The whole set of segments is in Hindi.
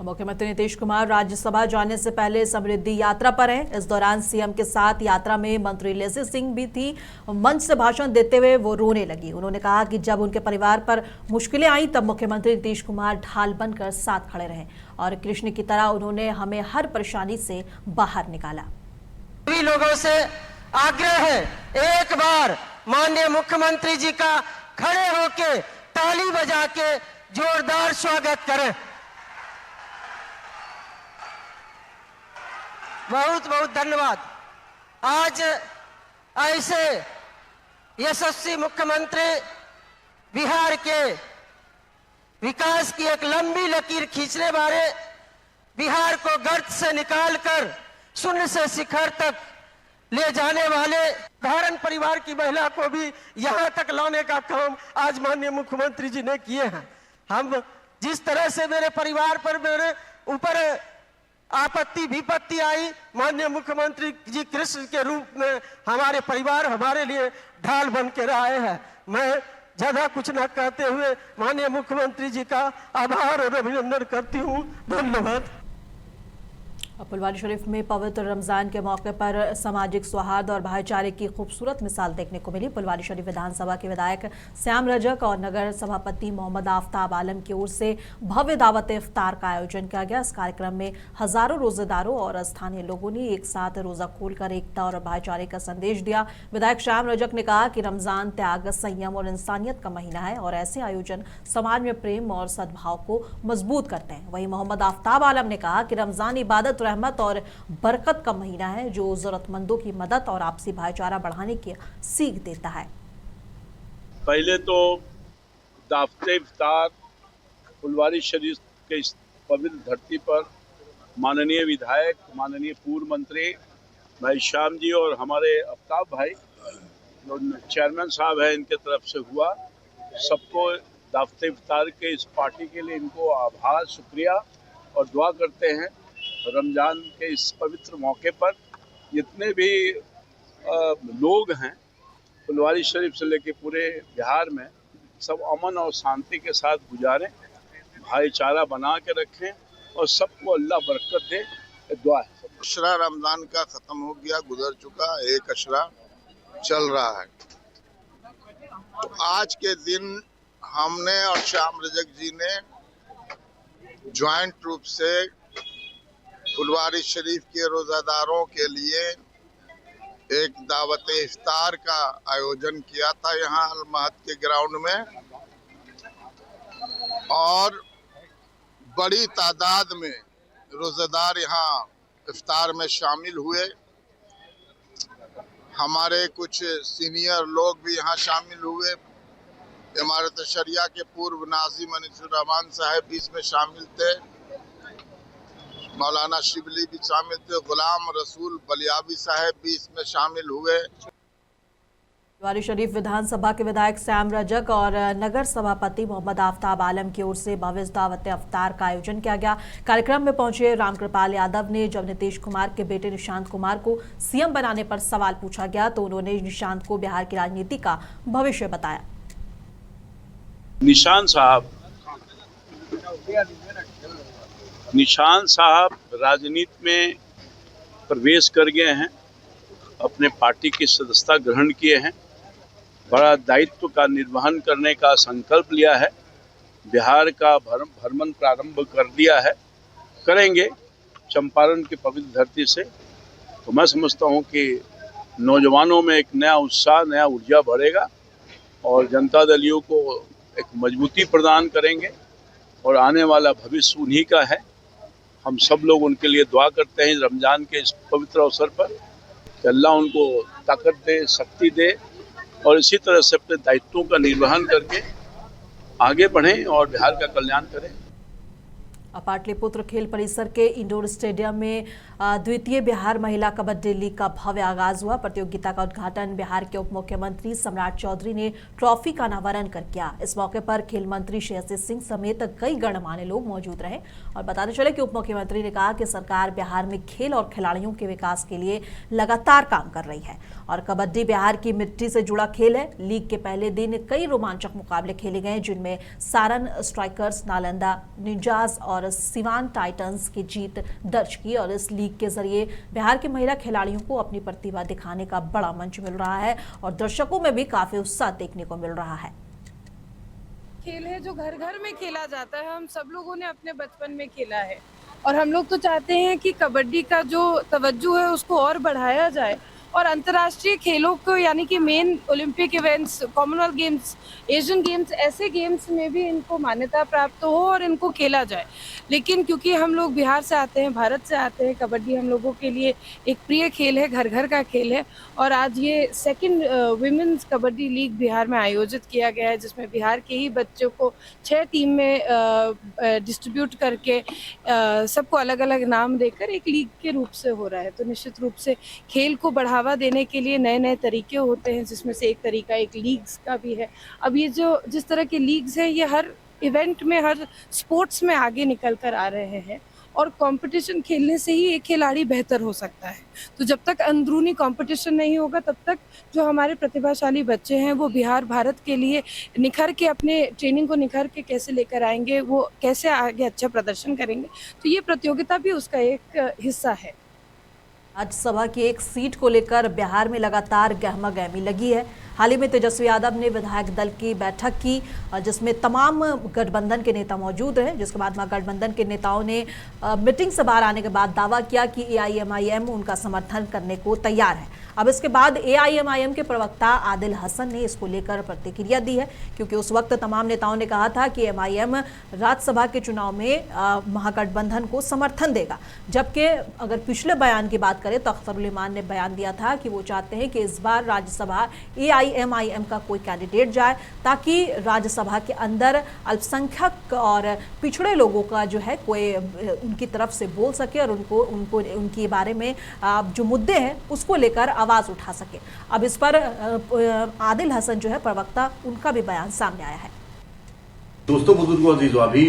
मुख्यमंत्री नीतीश कुमार राज्यसभा जाने से पहले समृद्धि यात्रा पर हैं। इस दौरान सीएम के साथ यात्रा में मंत्री लेसी सिंह भी थी। मंच से भाषण देते हुए वो रोने लगी। उन्होंने कहा कि जब उनके परिवार पर मुश्किलें आई तब मुख्यमंत्री नीतीश कुमार ढाल बनकर साथ खड़े रहे और कृष्ण की तरह उन्होंने हमें हर परेशानी से बाहर निकाला। सभी लोगों से आग्रह है, एक बार माननीय मुख्यमंत्री जी का खड़े होके ताली बजा के जोरदार स्वागत करें। बहुत बहुत धन्यवाद। आज ऐसे यशस्वी मुख्यमंत्री बिहार के विकास की एक लंबी लकीर खींचने वाले, बिहार को गर्त से निकालकर शून्य से शिखर तक ले जाने वाले, धारण परिवार की महिला को भी यहां तक लाने का काम आज माननीय मुख्यमंत्री जी ने किए हैं। हम जिस तरह से मेरे परिवार पर, मेरे ऊपर आपत्ति विपत्ति आई, माननीय मुख्यमंत्री जी कृष्ण के रूप में हमारे परिवार हमारे लिए ढाल बन के रहे हैं। मैं ज्यादा कुछ न कहते हुए माननीय मुख्यमंत्री जी का आभार और अभिनंदन करती हूँ। धन्यवाद। फुलवारी शरीफ में पवित्र रमजान के मौके पर सामाजिक सौहार्द और भाईचारे की खूबसूरत मिसाल देखने को मिली। फुलवारी शरीफ विधानसभा के विधायक श्याम रजक और नगर सभापति मोहम्मद आफ्ताब आलम की ओर से भव्य दावत इफ्तार का आयोजन किया गया। इस कार्यक्रम में हजारों रोजेदारों और स्थानीय लोगों ने एक साथ रोजा खोलकर एकता और भाईचारे का संदेश दिया। विधायक श्याम रजक ने कहा कि रमजान त्याग, संयम और इंसानियत का महीना है और ऐसे आयोजन समाज में प्रेम और सद्भाव को मजबूत करते हैं। वहीं मोहम्मद आफ्ताब आलम ने कहा कि रमजान इबादत, रहमत और बरकत का महीना है जो जरूरतमंदों की मदद और आपसी भाईचारा बढ़ाने की सीख देता है। पहले तो दावते इफ्तार फुलवारी शरीफ के इस पवित्र धरती पर माननीय विधायक, माननीय पूर्व मंत्री भाई श्याम जी और हमारे आफ्ताब भाई जो चेयरमैन साहब हैं, इनके तरफ से हुआ। सबको दावते इफ्तार के इस पार्टी के लिए इनको आभार, शुक्रिया और दुआ करते हैं। रमजान के इस पवित्र मौके पर जितने भी लोग हैं फुलवारी शरीफ से लेकर पूरे बिहार में, सब अमन और शांति के साथ गुजारें, भाईचारा बना के रखें और सबको अल्लाह बरकत दे, दुआ है। अशरा रमजान का खत्म हो गया, गुजर चुका, एक अशरा चल रहा है। तो आज के दिन हमने और श्याम रजक जी ने ज्वाइंट रूप से फुलवारी शरीफ के रोजादारों के लिए एक दावत इफ्तार का आयोजन किया था यहाँ अलमहद के ग्राउंड में, और बड़ी तादाद में रोजेदार यहाँ इफ्तार में शामिल हुए। हमारे कुछ सीनियर लोग भी यहाँ शामिल हुए। इमारत शरिया के पूर्व नाज़िम अनीसुर रहमान साहब भी इसमें शामिल थे, मौलाना शिबली भी शामिल थे, गुलाम रसूल बलियाबी साहब भी इसमें शामिल हुए। फुलवारी शरीफ विधानसभा के विधायक श्याम रजक और नगर सभापति मोहम्मद आफ्ताब आलम की ओर से भव्य दावत इफ्तार का आयोजन किया गया। कार्यक्रम में पहुंचे रामकृपाल यादव ने जब नीतीश कुमार के बेटे निशांत कुमार को सीएम बनाने पर सवाल पूछा गया तो उन्होंने निशांत को बिहार की राजनीति का भविष्य बताया। निशांत साहब राजनीति में प्रवेश कर गए हैं, अपने पार्टी की सदस्यता ग्रहण किए हैं, बड़ा दायित्व का निर्वहन करने का संकल्प लिया है, बिहार का भ्रमण प्रारंभ कर दिया है, करेंगे चंपारण की पवित्र धरती से। तो मैं समझता हूं कि नौजवानों में एक नया उत्साह, नया ऊर्जा बढ़ेगा और जनता दलियों को एक मजबूती प्रदान करेंगे और आने वाला भविष्य उन्हीं का है। हम सब लोग उनके लिए दुआ करते हैं रमजान के इस पवित्र अवसर पर कि अल्लाह उनको ताकत दे, शक्ति दे और इसी तरह से अपने दायित्वों का निर्वहन करके आगे बढ़ें और बिहार का कल्याण करें। पाटलिपुत्र खेल परिसर के इंडोर स्टेडियम में द्वितीय बिहार महिला कबड्डी लीग का भव्य आगाज हुआ। प्रतियोगिता का उद्घाटन बिहार के उप मुख्यमंत्री सम्राट चौधरी ने ट्रॉफी का अनावरण कर किया। इस मौके पर खेल मंत्री श्रेयसी सिंह समेत कई गणमान्य लोग मौजूद रहे और बताते चले कि उप मुख्यमंत्री ने कहा कि सरकार बिहार में खेल और खिलाड़ियों के विकास के लिए लगातार काम कर रही है और कबड्डी बिहार की मिट्टी से जुड़ा खेल है। लीग के पहले दिन कई रोमांचक मुकाबले खेले गए जिनमें सारण स्ट्राइकर्स, नालंदा निंजास और और सिवान टाइटंस की जीत दर्ज की और इस लीग के जरिए बिहार की महिला खिलाड़ियों को अपनी प्रतिभा दिखाने का बड़ा मंच मिल रहा है और दर्शकों में भी काफी उत्साह देखने को मिल रहा है। खेल है जो घर घर में खेला जाता है, हम सब लोगों ने अपने बचपन में खेला है और हम लोग तो चाहते हैं कि कबड्डी का जो तवज्जो है उसको और बढ़ाया जाए और अंतर्राष्ट्रीय खेलों को यानी कि main Olympic events, Commonwealth games, Asian games, ऐसे गेम्स में भी इनको मान्यता प्राप्त हो और इनको खेला जाए। लेकिन क्योंकि हम लोग बिहार से आते हैं, भारत से आते हैं, कबड्डी हम लोगों के लिए एक प्रिय खेल है, घर घर का खेल है और आज ये second women's kabaddi league Bihar में आयोजित किया गया है जिसमें बिहार के ही बच्चों को 6 टीम में डिस्ट्रीब्यूट करके सबको अलग अलग नाम देकर एक लीग के रूप से हो रहा है। तो निश्चित रूप से खेल को बढ़ावा देने के लिए नए नए तरीके होते हैं जिसमें से एक तरीका एक लीग्स का भी है। अब ये जो जिस तरह के लीग्स हैं ये हर इवेंट में, हर स्पोर्ट्स में आगे निकल कर आ रहे हैं और कंपटीशन खेलने से ही एक खिलाड़ी बेहतर हो सकता है। तो जब तक अंदरूनी कंपटीशन नहीं होगा तब तक जो हमारे प्रतिभाशाली बच्चे हैं वो बिहार भारत के लिए निखर के अपने ट्रेनिंग को निखर के कैसे लेकर आएंगे, वो कैसे आगे अच्छा प्रदर्शन करेंगे, तो ये प्रतियोगिता भी उसका एक हिस्सा है। राज्यसभा की एक सीट को लेकर बिहार में लगातार गहमागहमी लगी है। हाल ही में तेजस्वी यादव ने विधायक दल की बैठक की जिसमें तमाम गठबंधन के नेता मौजूद रहे, जिसके बाद गठबंधन के नेताओं ने मीटिंग से बाहर आने के बाद दावा किया कि AIMIM उनका समर्थन करने को तैयार है। अब इसके बाद AIMIM के प्रवक्ता आदिल हसन ने इसको लेकर प्रतिक्रिया दी है क्योंकि उस वक्त तमाम नेताओं ने कहा था कि MIM राज्यसभा के चुनाव में महागठबंधन को समर्थन देगा, जबकि अगर पिछले बयान की बात करें तो अख्तर उल इमान ने बयान दिया था कि वो चाहते हैं कि इस बार राज्यसभा AIMIM का कोई कैंडिडेट जाए ताकि राज्यसभा के अंदर अल्पसंख्यक और पिछड़े लोगों का जो है कोई उनकी तरफ से बोल सके और उनको उनके बारे में जो मुद्दे हैं उसको लेकर आवाज उठा सके। अब इस पर आदिल हसन जो है प्रवक्ता, उनका भी बयान सामने आया है। दोस्तों, बुजुर्गों, अजीजों, अभी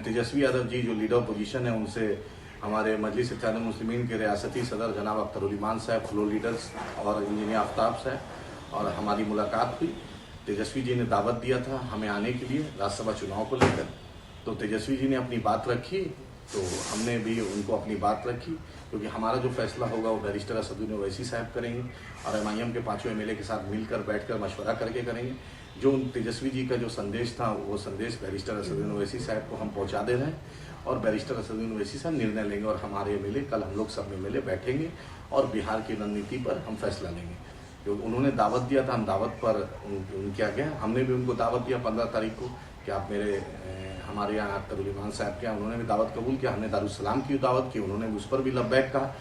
तेजस्वी यादव जी जो लीडर पोजीशन है उनसे हमारे मजलिस इत्तेहादुल मुस्लिमीन के रियासती सदर जनाब अख्तर उल इमान साहब, फ्लोर लीडर्स और इंजीनियर आफ्ताब साहब और हमारी मुलाकात हुई। तेजस्वी जी ने दावत दिया था हमें आने के लिए राज्यसभा चुनाव को लेकर, तो तेजस्वी जी ने अपनी बात रखी तो हमने भी उनको अपनी बात रखी क्योंकि हमारा जो फैसला होगा वो बैरिस्टर असदुद्दीन ओवैसी साहब करेंगे और MIM के 5 MLA के साथ मिलकर बैठकर मशवरा करके करेंगे। जो तेजस्वी जी का जो संदेश था वो संदेश बैरिस्टर असदुद्दीन ओवैसी साहब को हम पहुंचा दे रहे हैं और बैरिस्टर असदुद्दीन ओवैसी साहब निर्णय लेंगे और हमारे MLA कल हम लोग सब MLA बैठेंगे और बिहार की रणनीति पर हम फैसला लेंगे। जो उन्होंने दावत दिया था, हम दावत पर क्या गया, हमने भी उनको दावत दिया 15 तारीख को कि आप हमारे यहाँ अख्तर उल इमान साहब के यहाँ, उन्होंने भी दावत कबूल किया, हमने दारुस्सलाम की दावत की, उन्होंने उस पर भी लब्बैक कहा।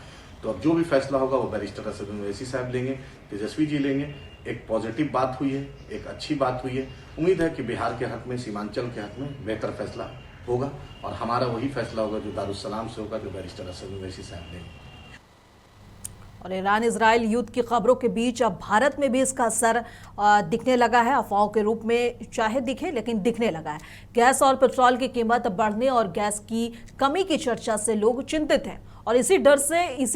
तो अब जो भी फैसला होगा वो बैरिस्टर असदुद्दीन ओवैसी साहब लेंगे, तेजस्वी जी लेंगे। एक पॉजिटिव बात हुई है, एक अच्छी बात हुई है। उम्मीद है कि बिहार के हक में, सीमांचल के हक में बेहतर फैसला होगा और हमारा वही फैसला होगा जो दारुस्सलाम से होगा, जो बैरिस्टर असदुद्दीन ओवैसी साहब लेंगे। और ईरान इजराइल युद्ध की खबरों के बीच अब भारत में भी इसका असर दिखने लगा है। अफवाहों के रूप में चाहे दिखे, लेकिन दिखने लगा है। गैस और पेट्रोल की कीमत बढ़ने और गैस की कमी की चर्चा से लोग चिंतित हैं और इसी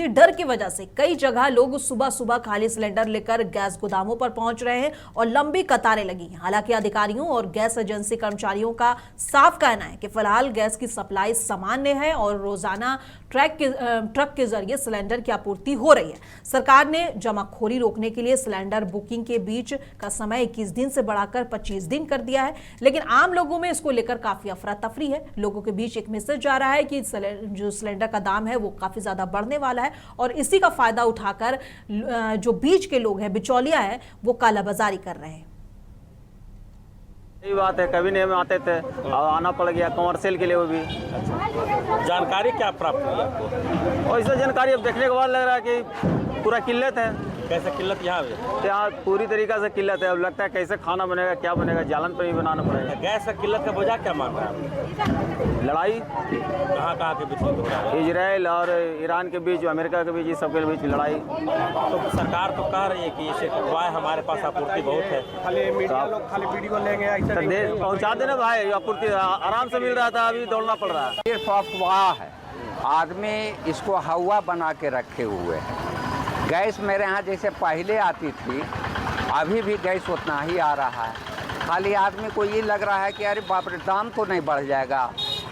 डर की वजह से कई जगह लोग सुबह सुबह खाली सिलेंडर लेकर गैस गोदामों पर पहुंच रहे हैं और लंबी कतारें लगी हैं। हालांकि अधिकारियों और गैस एजेंसी कर्मचारियों का साफ कहना है कि फिलहाल गैस की सप्लाई सामान्य है और रोजाना ट्रक के जरिए सिलेंडर की आपूर्ति हो रही है। सरकार ने जमाखोरी रोकने के लिए सिलेंडर बुकिंग के बीच का समय 21 दिन से बढ़ाकर 25 दिन कर दिया है, लेकिन आम लोगों में इसको लेकर काफी अफरा तफरी है। लोगों के बीच एक मैसेज जा रहा है कि जो सिलेंडर का दाम है वो काफी ज्यादा बढ़ने वाला है और इसी का फायदा उठाकर जो बीच के लोग हैं, बिचौलिया है, वो कालाबाजारी कर रहे हैं। यही बात है, कभी नहीं हम आते थे, अब आना पड़ गया कमर्शियल के लिए। वो भी जानकारी क्या प्राप्त हुई आपको? और इससे जानकारी अब देखने के बाद लग रहा है कि पूरा किल्लत है। कैसे किल्लत यहाँ पूरी तरीका से किल्लत है। अब लगता है कैसे खाना बनेगा, क्या बनेगा, जालन पर ही बनाना पड़ेगा। गैस का किल्लत का वजह क्या मान रहा है? लड़ाई कहाँ के बीच में? इजराइल और ईरान के बीच, अमेरिका के बीच, इस सब के बीच लड़ाई। तो सरकार तो कह रही है कि इसे हमारे पास आपूर्ति बहुत है, खाली मीडिया लोग खाली वीडियो लेंगे, पहुँचा देना भाई। आपूर्ति आराम से मिल रहा था, अभी दौड़ना पड़ रहा है। सिर्फ अफवाह है, आदमी इसको हवा बना के रखे हुए है। गैस मेरे यहाँ जैसे पहले आती थी, अभी भी गैस उतना ही आ रहा है। खाली आदमी को ये लग रहा है कि अरे बाप रे, दाम तो नहीं बढ़ जाएगा,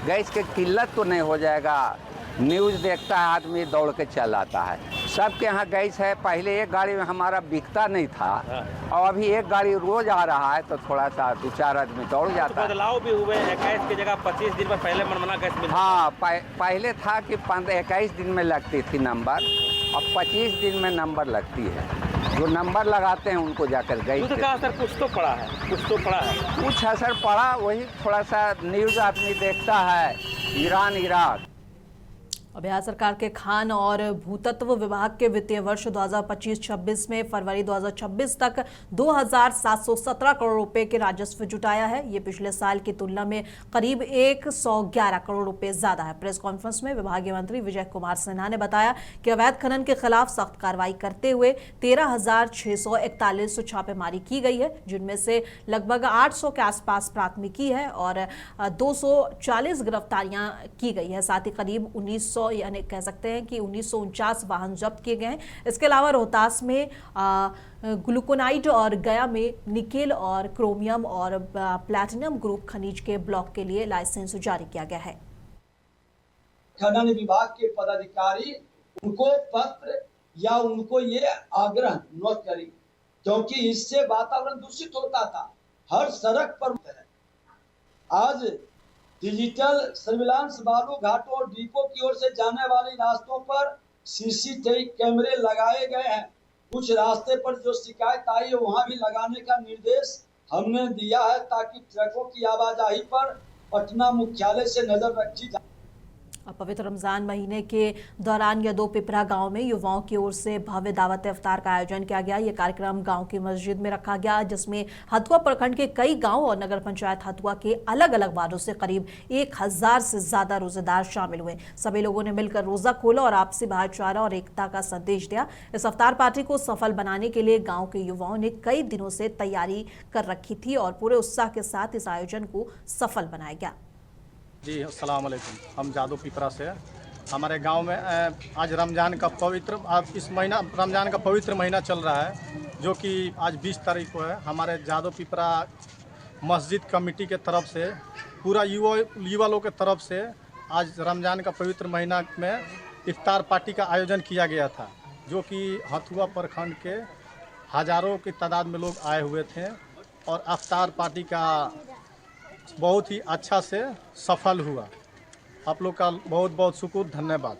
गैस की किल्लत तो नहीं हो जाएगा। न्यूज़ देखता है आदमी, दौड़ के चल आता है। सबके यहाँ गैस है। पहले एक गाड़ी में हमारा बिकता नहीं था और अभी एक गाड़ी रोज आ रहा है, तो थोड़ा सा 2-4 आदमी दौड़ जाता है। बदलाव भी हुए, 21 की जगह 25 दिन पर पहले मनमाना गैस मिलता। हाँ, पहले था कि 21 दिन में लगती थी नंबर, अब 25 दिन में नंबर लगती है। जो नंबर लगाते हैं उनको जाकर गैस का असर कुछ तो पड़ा है, कुछ असर पड़ा। वही थोड़ा सा न्यूज़ आदमी देखता है, ईरान इराक। बिहार सरकार के खान और भूतत्व विभाग के वित्तीय वर्ष 2025-26 में फरवरी 2026 तक 2,717 करोड़ रुपए के राजस्व जुटाया है। ये पिछले साल की तुलना में करीब 111 करोड़ रुपए ज्यादा है। प्रेस कॉन्फ्रेंस में विभागीय मंत्री विजय कुमार सिन्हा ने बताया कि अवैध खनन के खिलाफ सख्त कार्रवाई करते हुए 13,641 छापेमारी की गई है, जिनमें से लगभग 800 के आसपास प्राथमिकी है और 240 गिरफ्तारियां की गई है। साथ ही करीब 1900 यानी कह सकते हैं कि 1949 वाहन जब्त किए गए हैं। इसके अलावा रोहतास में ग्लूकोनाइट और गया में निकेल और क्रोमियम और प्लैटिनम ग्रुप खनिज के ब्लॉक के लिए लाइसेंस जारी किया गया है। खनन विभाग के पदाधिकारी उनको पत्र या उनको ये आग्रह न करें, क्योंकि इससे वातावरण दूषित होता था। हर सड़क पर है। आज डिजिटल सर्विलांस बालू घाटों और डिपो की ओर से जाने वाले रास्तों पर सीसीटीवी कैमरे लगाए गए हैं। कुछ रास्ते पर जो शिकायत आई है वहां भी लगाने का निर्देश हमने दिया है, ताकि ट्रकों की आवाजाही पर पटना मुख्यालय से नजर रखी जाए। पवित्र रमजान महीने के दौरान यदो पिपरा गांव में युवाओं की ओर से भव्य दावत इफ्तार का आयोजन किया गया। ये कार्यक्रम गांव की मस्जिद में रखा गया, जिसमें हथुआ प्रखंड के कई गांव और नगर पंचायत हथुआ के अलग अलग वार्डों से करीब 1000 से ज्यादा रोजेदार शामिल हुए। सभी लोगों ने मिलकर रोजा खोला और आपसी भाईचारा और एकता का संदेश दिया। इस इफ्तार पार्टी को सफल बनाने के लिए गाँव के युवाओं ने कई दिनों से तैयारी कर रखी थी और पूरे उत्साह के साथ इस आयोजन को सफल बनाया गया। जी अस्सलाम वालेकुम। हम जादो पिपरा से हैं। हमारे गांव में आज रमज़ान का पवित्र महीना चल रहा है, जो कि आज 20 तारीख को है। हमारे जादो पिपरा मस्जिद कमेटी के तरफ से, पूरा युवा लोग के तरफ से आज रमज़ान का पवित्र महीना में इफ्तार पार्टी का आयोजन किया गया था, जो कि हथुआ प्रखंड के हज़ारों की तादाद में लोग आए हुए थे और इफ्तार पार्टी का बहुत ही अच्छा से सफल हुआ। आप लोग का बहुत बहुत शुक्र, धन्यवाद।